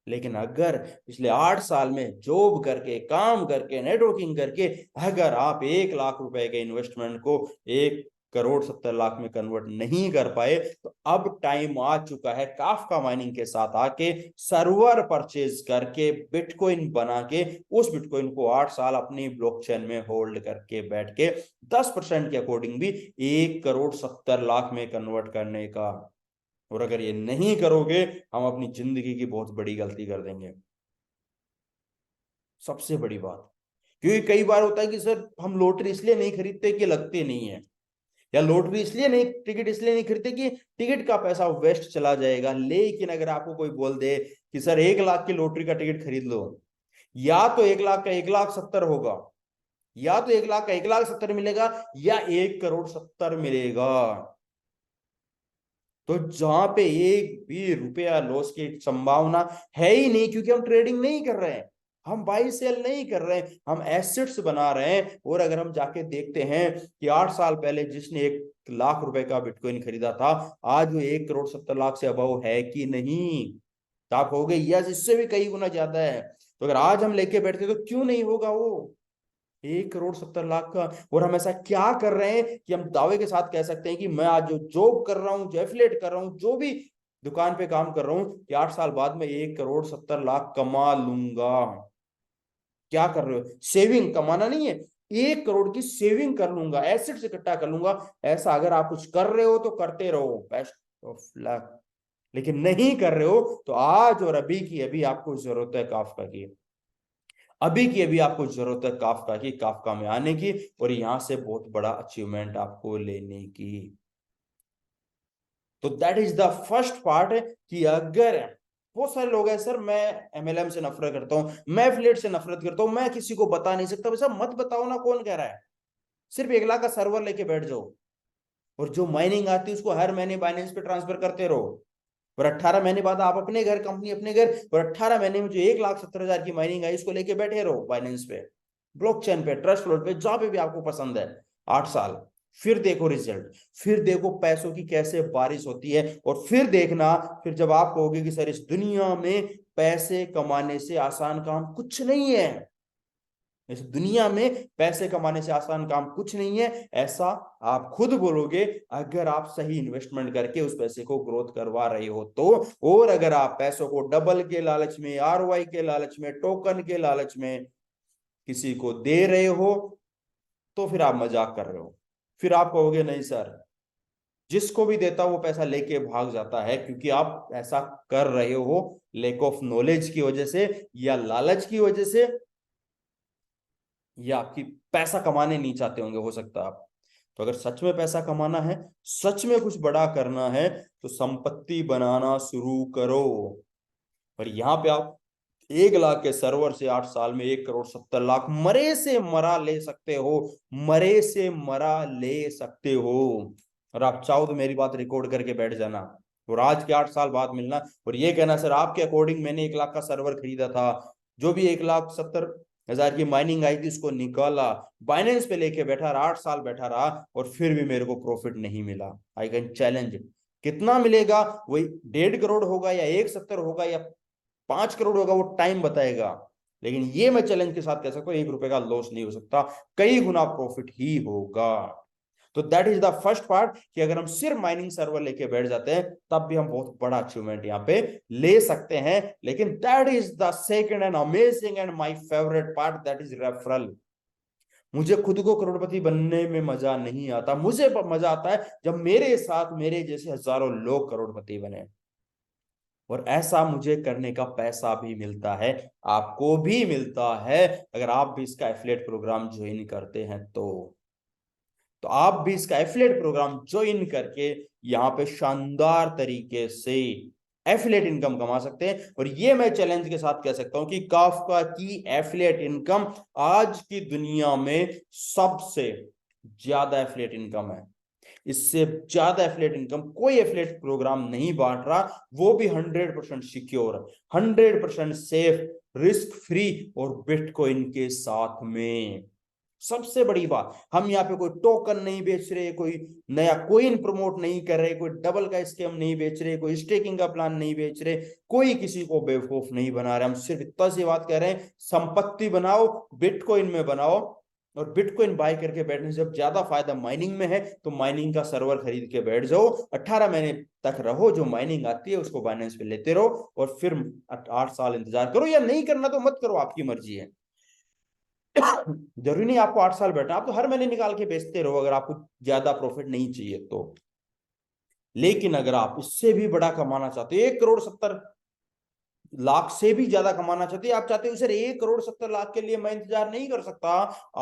लेकिन अगर पिछले 8 साल में जॉब करके, काम करके, नेटवर्किंग करके अगर आप 1 लाख रुपए के इन्वेस्टमेंट को 1 करोड़ 70 लाख में कन्वर्ट नहीं कर पाए, तो अब टाइम आ चुका है काफका माइनिंग के साथ आके सर्वर परचेज करके बिटकॉइन बना के उस बिटकॉइन को 8 साल अपनी ब्लॉकचेन में होल्ड करके बैठ के 10% के अकॉर्डिंग भी 1 करोड़ 70 लाख में कन्वर्ट करने का। और अगर ये नहीं करोगे, हम अपनी जिंदगी की बहुत बड़ी गलती कर देंगे, सबसे बड़ी बात। क्योंकि कई बार होता है कि सर हम लॉटरी इसलिए नहीं खरीदते कि लगते नहीं है, या लॉटरी इसलिए नहीं, टिकट इसलिए नहीं खरीदते कि टिकट का पैसा वेस्ट चला जाएगा। लेकिन अगर आपको कोई बोल दे कि सर 1 लाख की लॉटरी का टिकट खरीद लो, या तो 1 लाख का 1,70,000 होगा, या तो 1 लाख का 1,70,000 मिलेगा, या 1 करोड़ 70 मिलेगा। तो जहां पे एक भी रुपया लॉस की संभावना है ही नहीं, क्योंकि हम ट्रेडिंग नहीं कर रहे हैं, हम बाई सेल नहीं कर रहे हैं, हम एसेट्स बना रहे हैं। और अगर हम जाके देखते हैं कि 8 साल पहले जिसने 1 लाख रुपए का बिटकॉइन खरीदा था, आज वो 1 करोड़ 70 लाख से अबव है कि नहीं? तो आप कहोगे यस, इससे भी कई गुना ज्यादा है। तो अगर आज हम लेके बैठते तो क्यों नहीं होगा वो 1 करोड़ 70 लाख का? और हम ऐसा क्या कर रहे हैं कि हम दावे के साथ कह सकते हैं कि मैं आज जो जॉब कर रहा हूं, जो एफिलिएट कर रहा हूं, जो भी दुकान पे काम कर रहा हूं, कि 8 साल बाद में 1 करोड़ 70 लाख कमा लूंगा। क्या कर रहे हो? सेविंग, कमाना नहीं है, 1 करोड़ की सेविंग कर लूंगा, एसेट्स इकट्ठा कर लूंगा। ऐसा अगर आप कुछ कर रहे हो तो करते रहो, बेस्ट ऑफ लक। लेकिन नहीं कर रहे हो तो आज और अभी की अभी आपको जरूरत है काफका की, अभी की अभी आपको जरूरत है काफका की, काफका में आने की, और यहां से बहुत बड़ा अचीवमेंट आपको लेने की। तो that is the first part कि अगर बहुत सारे लोग हैं सर मैं एमएलएम से नफरत करता हूं, मैं एफिलिएट से नफरत करता हूं, मैं किसी को बता नहीं सकता। वैसा मत बताओ ना, कौन कह रहा है? सिर्फ 1 लाख का सर्वर लेके बैठ जाओ, और जो माइनिंग आती है उसको हर महीने बाइनेंस पे ट्रांसफर करते रहो। और 18 महीने बाद आप अपने घर, कंपनी अपने घर, और 18 महीने में जो 1,70,000 की माइनिंग आई उसको लेके बैठे रहो बाइनेंस पे, ब्लॉकचेन पे, ट्रस्ट फ्लोट पे, जहां पे भी आपको पसंद है। 8 साल, फिर देखो रिजल्ट, फिर देखो पैसों की कैसे बारिश होती है। और फिर देखना, फिर जब आप कहोगे कि सर इस दुनिया में पैसे कमाने से आसान काम कुछ नहीं है, इस दुनिया में पैसे कमाने से आसान काम कुछ नहीं है, ऐसा आप खुद बोलोगे अगर आप सही इन्वेस्टमेंट करके उस पैसे को ग्रोथ करवा रहे हो तो। और अगर आप पैसों को डबल के लालच में, आरओआई के लालच में, टोकन के लालच में किसी को दे रहे हो, तो फिर आप मजाक कर रहे हो। फिर आप कहोगे नहीं सर, जिसको भी देता वो पैसा लेके भाग जाता है, क्योंकि आप ऐसा कर रहे हो लैक ऑफ नॉलेज की वजह से, या लालच की वजह से, या आपकी पैसा कमाने नहीं चाहते होंगे, हो सकता है आप। तो अगर सच में पैसा कमाना है, सच में कुछ बड़ा करना है, तो संपत्ति बनाना शुरू करो। और यहां पे आप 1 लाख के सर्वर से 8 साल में 1 करोड़ 70 लाख मरे से मरा ले सकते हो, मरे से मरा ले सकते हो। और आप चाहो तो मेरी बात रिकॉर्ड करके बैठ जाना, और आज के 8 साल बाद मिलना और ये कहना सर आपके अकॉर्डिंग मैंने 1 लाख का सर्वर खरीदा था, जो भी 1,70,000 की माइनिंग आई थी उसको निकाला, बाइनेंस पे लेके बैठा रहा, 8 साल बैठा रहा, और फिर भी मेरे को प्रॉफिट नहीं मिला। आई कैन चैलेंज, कितना मिलेगा? वही 1.5 करोड़ होगा, या 1,70 होगा, या 5 करोड़ होगा, वो टाइम बताएगा। लेकिन ये मैं चैलेंज के साथ कह सकता हूं 1 रुपए का लॉस नहीं हो सकता, कई गुना प्रॉफिट ही होगा। तो that is the first part कि अगर हम सिर्फ माइनिंग सर्वर लेके बैठ जाते हैं तब भी हम बहुत बड़ा अचीवमेंट यहां पे ले सकते हैं। लेकिन that is the second and amazing and my favourite part, that is referral. मुझे खुद को करोड़पति बनने में मजा नहीं आता, मुझे मजा आता है जब मेरे साथ मेरे जैसे हजारों लोग करोड़पति बने, और ऐसा मुझे करने का पैसा भी मिलता है, आपको भी मिलता है अगर आप भी इसका एफिलिएट प्रोग्राम ज्वाइन करते हैं तो आप भी इसका एफिलिएट प्रोग्राम ज्वाइन करके यहां पे शानदार तरीके से एफिलिएट इनकम कमा सकते हैं। और ये मैं चैलेंज के साथ कह सकता हूं कि काफका की एफिलिएट इनकम आज की दुनिया में सबसे ज्यादा एफिलिएट इनकम है। इससे ज्यादा एफिलिएट इनकम कोई एफिलिएट प्रोग्राम नहीं बांट रहा, वो भी 100% सिक्योर, 100% सेफ, रिस्क फ्री और बिटकॉइन के साथ में। सबसे बड़ी बात, हम यहाँ पे कोई टोकन नहीं बेच रहे, कोई नया कोइन प्रमोट नहीं कर रहे, कोई डबल का स्कैम नहीं बेच रहे, कोई स्टेकिंग का प्लान नहीं बेच रहे, कोई किसी को बेवकूफ नहीं बना रहे। हम सिर्फ इतना सी बात कह रहे हैं, संपत्ति बनाओ, बिटकॉइन में बनाओ, और बिटकॉइन बाय करके बैठने से जब ज्यादा फायदा माइनिंग में है तो माइनिंग का सर्वर खरीद के बैठ जाओ, 18 महीने तक रहो, जो माइनिंग आती है उसको बाइनेंस पे लेते रहो, और फिर 8 साल इंतजार करो, या नहीं करना तो मत करो, आपकी मर्जी है। जरूरी नहीं आपको 8 साल बैठना, आप तो हर महीने निकाल के बेचते रहो अगर आपको ज्यादा प्रॉफिट नहीं चाहिए तो। लेकिन अगर आप इससे भी बड़ा कमाना चाहते हो, 1 करोड़ 70 लाख से भी ज्यादा कमाना चाहते हैं, आप चाहते हो सर 1 करोड़ 70 लाख के लिए मैं इंतजार नहीं कर सकता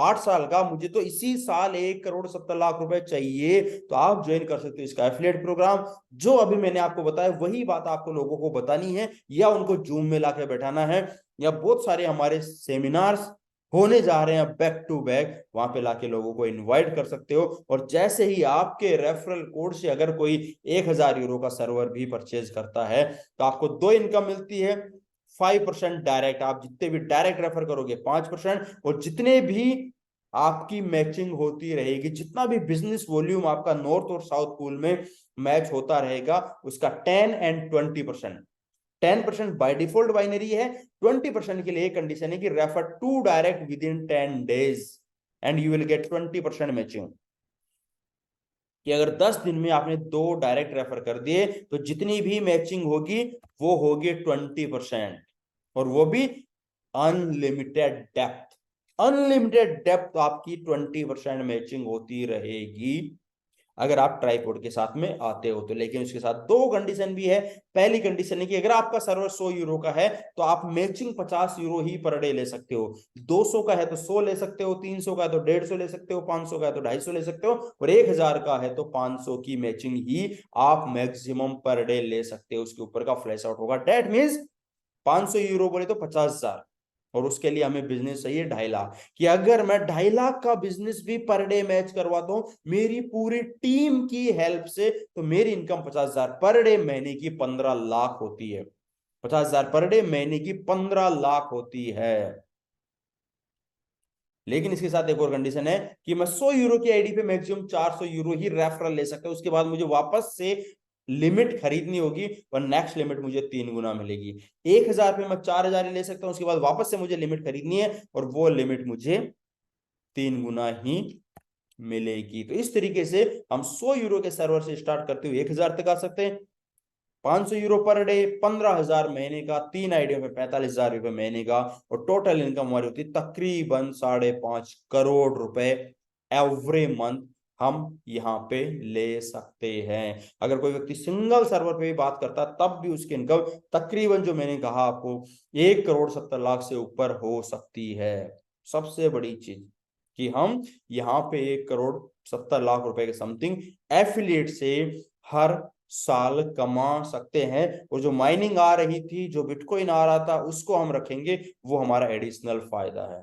8 साल का, मुझे तो इसी साल 1 करोड़ 70 लाख रुपए चाहिए, तो आप ज्वाइन कर सकते हो इसका एफिलिएट प्रोग्राम। जो अभी मैंने आपको बताया वही बात आपको लोगों को बतानी है, या उनको जूम में लाके बैठाना है, या बहुत सारे हमारे सेमिनार्स होने जा रहे हैं बैक टू बैक, वहां पे लाके लोगों को इनवाइट कर सकते हो। और जैसे ही आपके रेफरल कोड से अगर कोई 1,000 यूरो का सर्वर भी परचेज करता है तो आपको 2 इनकम मिलती है। 5% डायरेक्ट, आप जितने भी डायरेक्ट रेफर करोगे 5%, और जितने भी आपकी मैचिंग होती रहेगी, जितना भी बिजनेस वॉल्यूम आपका नॉर्थ और साउथ पूल में मैच होता रहेगा, उसका 10 और 20%। 10% बाय डिफॉल्ट बाइनरी है, 20% के लिए कंडीशन है कि refer 2 direct with in 10 days and you will get 20% matching. कि अगर 10 दिन में आपने 2 डायरेक्ट रेफर कर दिए तो जितनी भी मैचिंग होगी वो होगी 20%, और वो भी अनलिमिटेड डेप्थ। अनलिमिटेड डेप्थ आपकी 20% मैचिंग होती रहेगी अगर आप ट्राइपॉड के साथ में आते हो तो। लेकिन उसके साथ 2 कंडीशन भी है। पहली कंडीशन है कि अगर आपका सर्वर 100 यूरो का है तो आप मैचिंग 50 यूरो ही पर डे ले सकते हो, 200 का है तो 100 ले सकते हो, 300 का है तो 150 ले सकते हो, 500 का है तो 250 ले सकते हो, और 1000 का है तो 500 की मैचिंग ही आप मैक्सिमम पर डे ले सकते हो। उसके ऊपर का फ्लैश आउट होगा। डेट मीन्स 500 यूरो बोले तो 50,000, और उसके लिए हमें बिजनेस चाहिए 2.5 लाख। कि अगर मैं 2.5 लाख का बिजनेस भी पर डे मैच करवाता हूं मेरी पूरी टीम की हेल्प से, तो मेरी इनकम 50,000 पर डे, महीने की 15 लाख होती है। 50,000 पर डे, महीने की 15 लाख होती है। लेकिन इसके साथ एक और कंडीशन है कि मैं 100 यूरो की आईडी पे मैक्सिमम 400 यूरो ही रेफरल ले सकता हूं, उसके बाद मुझे वापस से लिमिट खरीदनी होगी और नेक्स्ट लिमिट मुझे 3 गुना मिलेगी। 1,000 पे मैं 4,000 ही ले सकता हूं, उसके बाद वापस से मुझे लिमिट खरीदनी है और वो लिमिट मुझे 3 गुना ही मिलेगी। तो इस तरीके से हम 100 यूरो के सर्वर से स्टार्ट करते हुए 1,000 तक आ सकते हैं। 500 यूरो पर डे, 15,000 महीने का, 3 आइडिया में 45,000 रुपए महीने का, और टोटल इनकम हमारी होती है तकरीबन 5.5 करोड़ रुपए एवरी मंथ हम यहाँ पे ले सकते हैं। अगर कोई व्यक्ति सिंगल सर्वर पे भी बात करता है तब भी उसकी इनकम तकरीबन, जो मैंने कहा आपको, 1 करोड़ 70 लाख से ऊपर हो सकती है। सबसे बड़ी चीज कि हम यहाँ पे 1 करोड़ 70 लाख रुपए के समथिंग एफिलिएट से हर साल कमा सकते हैं। और जो माइनिंग आ रही थी, जो बिटकॉइन आ रहा था, उसको हम रखेंगे, वो हमारा एडिशनल फायदा है।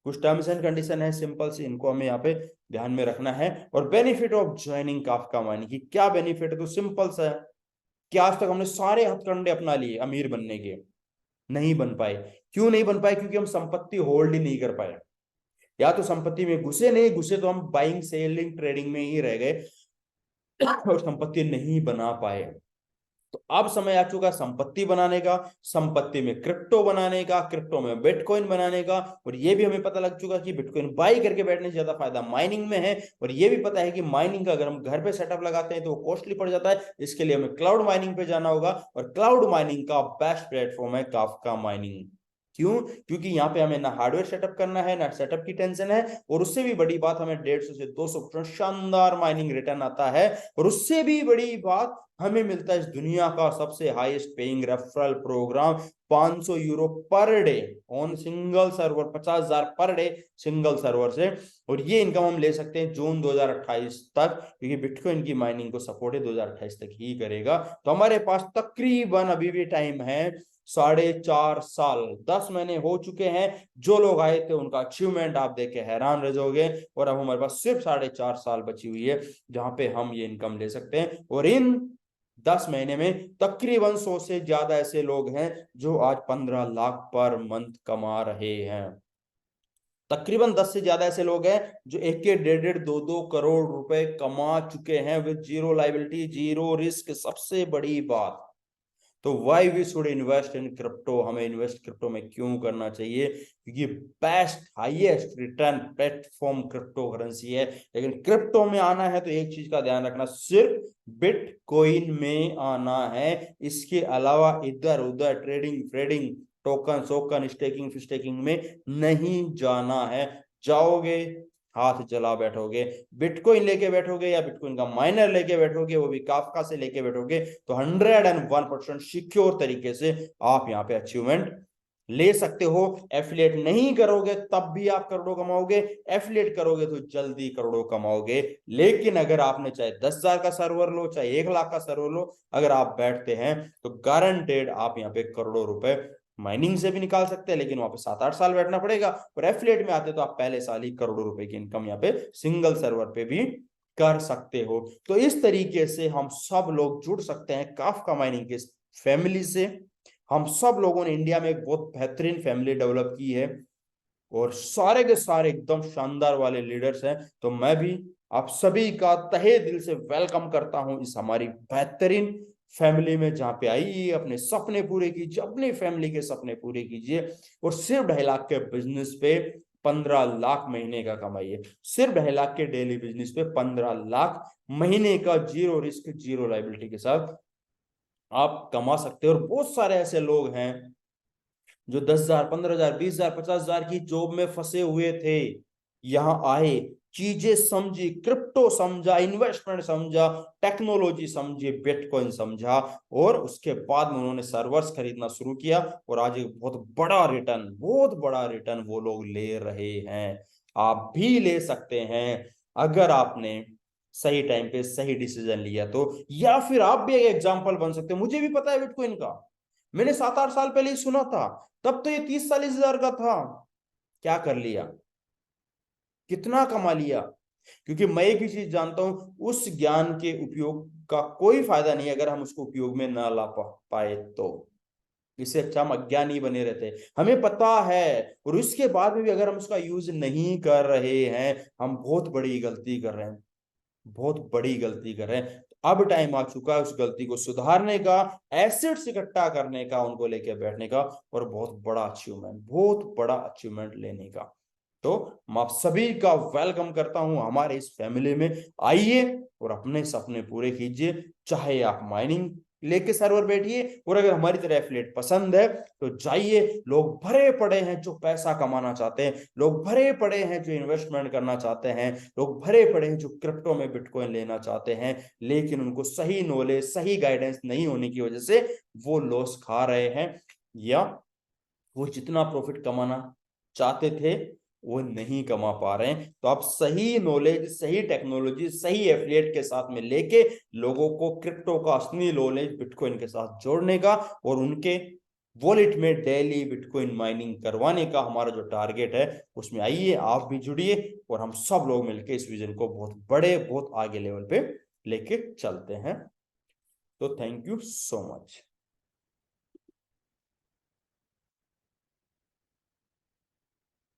कुछ टर्म्स एंड कंडीशन है सिंपल सी, इनको हमें यहाँ पे ध्यान में रखना है। और benefit of joining Kafka mining की क्या बेनिफिट है, तो सिंपल सा है कि आज तक हमने सारे हथकंडे अपना लिए अमीर बनने के, नहीं बन पाए। क्यों नहीं बन पाए? क्योंकि हम संपत्ति होल्ड ही नहीं कर पाए, या तो संपत्ति में घुसे नहीं घुसे, तो हम बाइंग सेलिंग ट्रेडिंग में ही रह गए और संपत्ति नहीं बना पाए। तो अब समय आ चुका संपत्ति बनाने का, संपत्ति में क्रिप्टो बनाने का, क्रिप्टो में बिटकॉइन बनाने का। और ये भी हमें पता लग चुका कि बिटकॉइन बाई करके बैठने से ज्यादा फायदा माइनिंग में है। और ये भी पता है कि माइनिंग का अगर हम घर पे सेटअप लगाते हैं तो वो कॉस्टली पड़ जाता है, इसके लिए हमें क्लाउड माइनिंग पे जाना होगा। और क्लाउड माइनिंग का बेस्ट प्लेटफॉर्म है काफका माइनिंग। क्यों? क्योंकि यहाँ पे हमें ना हार्डवेयर सेटअप करना है, ना सेटअप की टेंशन है, और उससे भी बड़ी बात हमें 150 से 200% शानदार माइनिंग रिटर्न आता है। और उससे भी बड़ी बात हमें मिलता है इस दुनिया का सबसे highest paying referral program, 500 euro per day on single server, 50,000 per day single server से। और ये इनकम हम ले सकते हैं जून 2028 तक, क्योंकि बिटकॉइन की माइनिंग को सपोर्ट है 2028 तक ही करेगा। तो हमारे पास तकरीबन अभी भी टाइम है 4.5 साल, 10 महीने हो चुके हैं। जो लोग आए थे उनका अचीवमेंट आप देख के हैरान रह जाओगे। और अब हमारे पास सिर्फ 4.5 साल बची हुई है जहां पे हम ये इनकम ले सकते हैं। और इन 10 महीने में तकरीबन 100 से ज्यादा ऐसे लोग हैं जो आज 15 लाख पर मंथ कमा रहे हैं। तकरीबन 10 से ज्यादा ऐसे लोग हैं जो एक के 1.5 2 करोड़ रुपए कमा चुके हैं with zero liability, zero risk. सबसे बड़ी बात, तो why we should invest in crypto, हमें इन्वेस्ट क्रिप्टो में क्यों करना चाहिए? क्योंकि best highest return platform cryptocurrency है। लेकिन क्रिप्टो में आना है तो एक चीज का ध्यान रखना, सिर्फ बिटकॉइन में आना है। इसके अलावा इधर उधर ट्रेडिंग फ्रेडिंग, टोकन सोकन, स्टेकिंग फिस्टेकिंग में नहीं जाना है। जाओगे हाथ जला बैठोगे। बिटकॉइन लेके बैठोगे या बिटकॉइन का माइनर लेके बैठोगे, वो भी काफका से लेके बैठोगे, तो 101% सिक्योर तरीके से आप यहाँ पे अचीवमेंट ले सकते हो। एफिलिएट नहीं करोगे तब भी आप करोड़ों कमाओगे, एफिलिएट करोगे तो जल्दी करोड़ों कमाओगे। लेकिन अगर आपने चाहे 10,000 का सर्वर लो, चाहे 1 लाख का सर्वर लो, अगर आप बैठते हैं तो गारंटेड आप यहाँ पे करोड़ों रुपए माइनिंग से भी निकाल सकते हैं। लेकिन वहां पे 7-8 साल बैठना पड़ेगा। और एफिलिएट में आते तो आप पहले साल ही करोड़ों रुपए की इनकम यहाँ पे सिंगल सर्वर पे भी कर सकते हो। तो इस तरीके से हम सब लोग जुड़ सकते हैं काफका माइनिंग के फैमिली से। हम सब लोगों ने इंडिया में एक बहुत बेहतरीन फैमिली डेवलप की है और सारे के सारे एकदम शानदार वाले लीडर्स हैं। तो मैं भी आप सभी का तहे दिल से वेलकम करता हूं इस हमारी बेहतरीन फैमिली में, जहां पे आइए, अपने सपने पूरे कीजिए, अपनी फैमिली के सपने पूरे कीजिए। और सिर्फ 2.5 लाख के बिजनेस पे 15 लाख महीने का कमाइए। सिर्फ 2.5 लाख के डेली बिजनेस पे 15 लाख महीने का जीरो रिस्क जीरो लाइबिलिटी के साथ आप कमा सकते हो। और बहुत सारे ऐसे लोग हैं जो 10,000 15,000 20,000 50,000 की जॉब में फंसे हुए थे, यहां आए, चीजें समझी, क्रिप्टो समझा, इन्वेस्टमेंट समझा, टेक्नोलॉजी समझी, बिटकॉइन समझा, और उसके बाद में उन्होंने सर्वर्स खरीदना शुरू किया। और आज एक बहुत बड़ा रिटर्न वो लोग ले रहे हैं। आप भी ले सकते हैं अगर आपने सही टाइम पे सही डिसीजन लिया तो। या फिर आप भी एक एग्जांपल बन सकते हैं। मुझे भी पता है बिटकॉइन का, मैंने 7-8 साल पहले ही सुना था, तब तो ये 30-40 हजार का था। क्या कर लिया, कितना कमा लिया। क्योंकि मैं एक ही चीज जानता हूं, उस ज्ञान के उपयोग का कोई फायदा नहीं अगर हम उसको उपयोग में ना ला पाए तो। इससे अच्छा हम अज्ञानी बने रहते। हमें पता है और उसके बाद में भी अगर हम उसका यूज नहीं कर रहे हैं, हम बहुत बड़ी गलती कर रहे हैं, बहुत बड़ी गलती कर रहे हैं। तो अब टाइम आ चुका है उस गलती को सुधारने का, एसेट्स इकट्ठा करने का, उनको लेके बैठने का, और बहुत बड़ा अचीवमेंट लेने का। तो मैं आप सभी का वेलकम करता हूं हमारे इस फैमिली में। आइए और अपने सपने पूरे कीजिए। चाहे आप माइनिंग लेके सर्वर बैठिए, और अगर हमारी तरह एफिलिएट पसंद है तो जाइए। लोग भरे पड़े हैं जो पैसा कमाना चाहते हैं, लोग भरे पड़े हैं जो इन्वेस्टमेंट करना चाहते हैं, लोग भरे पड़े हैं जो क्रिप्टो में बिटकॉइन लेना चाहते हैं। लेकिन उनको सही नॉलेज सही गाइडेंस नहीं होने की वजह से वो लॉस खा रहे हैं, या वो जितना प्रॉफिट कमाना चाहते थे वो नहीं कमा पा रहे हैं। तो आप सही नॉलेज सही टेक्नोलॉजी सही एफिलिएट के साथ में लेके लोगों को क्रिप्टो का असली नॉलेज बिटकॉइन के साथ जोड़ने का, और उनके वॉलेट में डेली बिटकॉइन माइनिंग करवाने का हमारा जो टारगेट है, उसमें आइए आप भी जुड़िए और हम सब लोग मिलकर इस विजन को बहुत आगे लेवल पे लेके चलते हैं। तो थैंक यू सो मच।